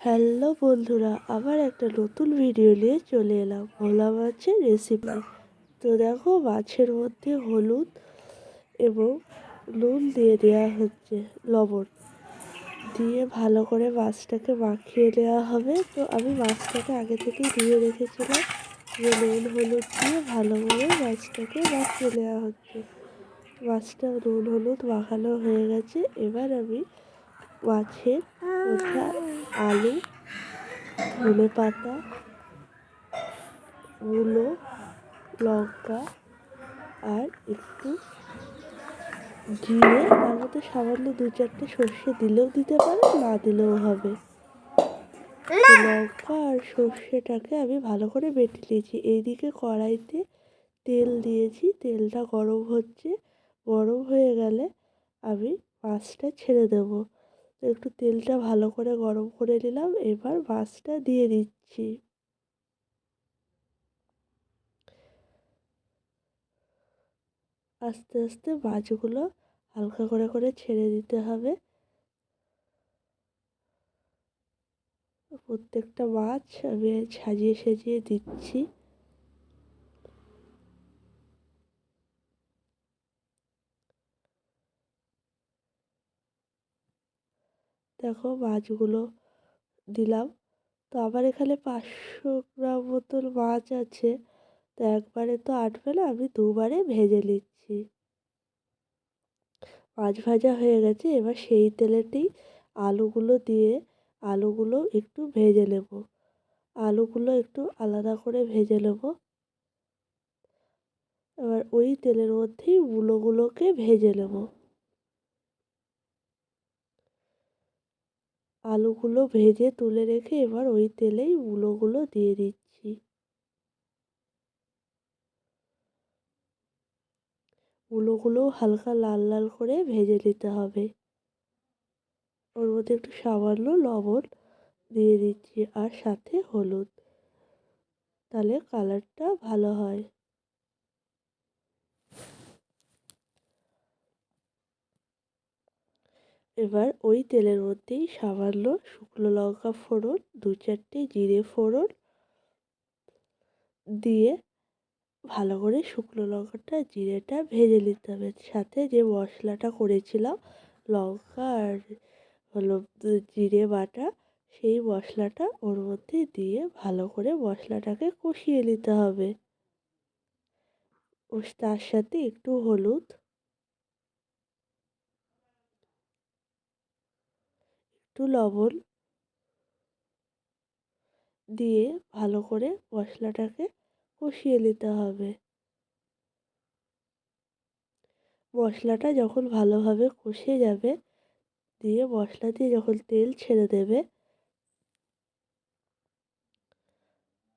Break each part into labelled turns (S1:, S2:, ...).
S1: Hello বন্ধুরা, আবার একটা নতুন ভিডিও নিয়ে চলে এলাম ভোলা মাছের রেসিপি। তো দেখো, মাছের মধ্যে হলুদ এবং নুন দিয়ে দেওয়া হচ্ছে, লবণ দিয়ে ভালো করে মাছটাকে মাখিয়ে নেওয়া হবে। তো আমি মাছটাকে আগে থেকেই ধুয়ে রেখেছিলাম, যে নুন হলুদ দিয়ে ভালো করে মাছটাকে মাখিয়ে নেওয়া হচ্ছে। মাছটা নুন হলুদ মাখানো হয়ে গেছে। এবার আমি মাছের মধ্যে আলু, ধনে পাতা, মূলো, লঙ্কা আর একটু জিরে, তার মধ্যে সামান্য 2-4টে সর্ষে দিলেও দিতে পারো, না দিলেও হবে। লঙ্কা আর সর্ষেটাকে আমি ভালো করে বেটে নিয়েছি। এইদিকে কড়াইতে তেল দিয়েছি, তেলটা গরম হচ্ছে। গরম হয়ে গেলে আমি মাছটা ছেড়ে দেব। তো একটু তেলটা ভালো করে গরম করে নিলাম, এবার মাছটা দিয়ে দিচ্ছি। আস্তে আস্তে মাছগুলো হালকা করে করে ছেড়ে দিতে হবে। প্রত্যেকটা মাছ আমি সাজিয়ে সাজিয়ে দিচ্ছি। দেখো, মাছগুলো দিলাম। তো আমার এখানে 500 গ্রাম মতন মাছ আছে। তো একবারে তো আটবে না, আমি দুবারে ভেজে নিচ্ছি। মাছ ভাজা হয়ে গেছে, এবার সেই তেলেতেই আলুগুলো দিয়ে আলুগুলো একটু ভেজে নেব। আলুগুলো একটু আলাদা করে ভেজে নেব। এবার ওই তেলের মধ্যেই মূলোগুলোকে ভেজে নেব। আলুগুলো ভেজে তুলে রেখে এবার ওই তেলেই মূলোগুলো দিয়ে দিচ্ছি। মূলোগুলো হালকা লাল লাল করে ভেজে নিতে হবে। ওর মধ্যে একটু সামান্য লবণ দিয়ে দিচ্ছি আর সাথে হলুদ, তাহলে কালারটা ভালো হয়। এবার ওই তেলের মধ্যেই সামান্য শুকনো লঙ্কা ফোড়ন, 2-4টে জিরে ফোড়ন দিয়ে ভালো করে শুকনো লঙ্কাটা জিরেটা ভেজে নিতে হবে। সাথে যে মশলাটা করেছিলাম, লঙ্কা আর হলো জিরে বাটা, সেই মশলাটা ওর মধ্যে দিয়ে ভালো করে মশলাটাকে কষিয়ে নিতে হবে। ও তার সাথে একটু হলুদ, একটু লবণ দিয়ে ভালো করে মশলাটাকে কষিয়ে নিতে হবে। মশলাটা যখন ভালোভাবে কষে যাবে, দিয়ে মশলা দিয়ে যখন তেল ছেড়ে দেবে,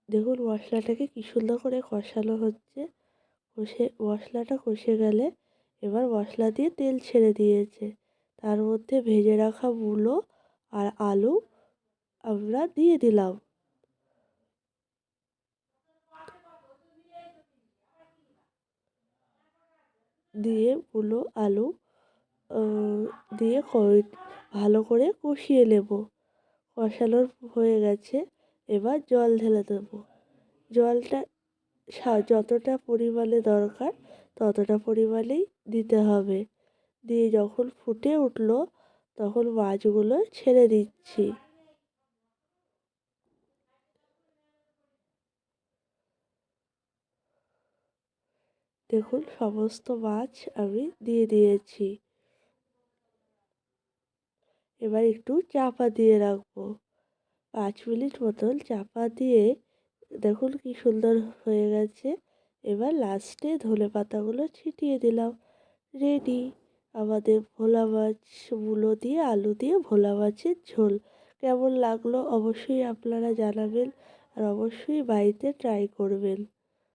S1: দেখুন মশলাটাকে কি সুন্দর করে কষানো হচ্ছে। মশলাটা কষে গেলে এবার মশলা দিয়ে তেল ছেড়ে দিয়েছে। তার মধ্যে ভেজে রাখা মূলো আর আলু আমরা দিয়ে দিলাম। দিয়ে মূলো আলু দিয়ে ভালো করে কষিয়ে নেব। কষানোর হয়ে গেছে, এবার জল ঢেলে দেবো। জলটা যতটা পরিমাণে দরকার ততটা পরিমাণেই দিতে হবে। দিয়ে যখন ফুটে উঠলো, তখন মাছগুলো ছেড়ে দিচ্ছি। দেখুন, সমস্ত মাছ আমি দিয়ে দিয়েছি। এবার একটু চাপা দিয়ে রাখবো 5 মিনিট মতন। চাপা দিয়ে দেখুন কি সুন্দর হয়ে গেছে। এবার লাস্টে ধনে পাতাগুলো ছিটিয়ে দিলাম। রেডি আমাদের ভোলা মাছ, মূলো দিয়ে আলু দিয়ে ভোলা মাছের ঝোল। কেমন লাগলো অবশ্যই আপনারা জানাবেন, আর অবশ্যই বাড়িতে ট্রাই করবেন।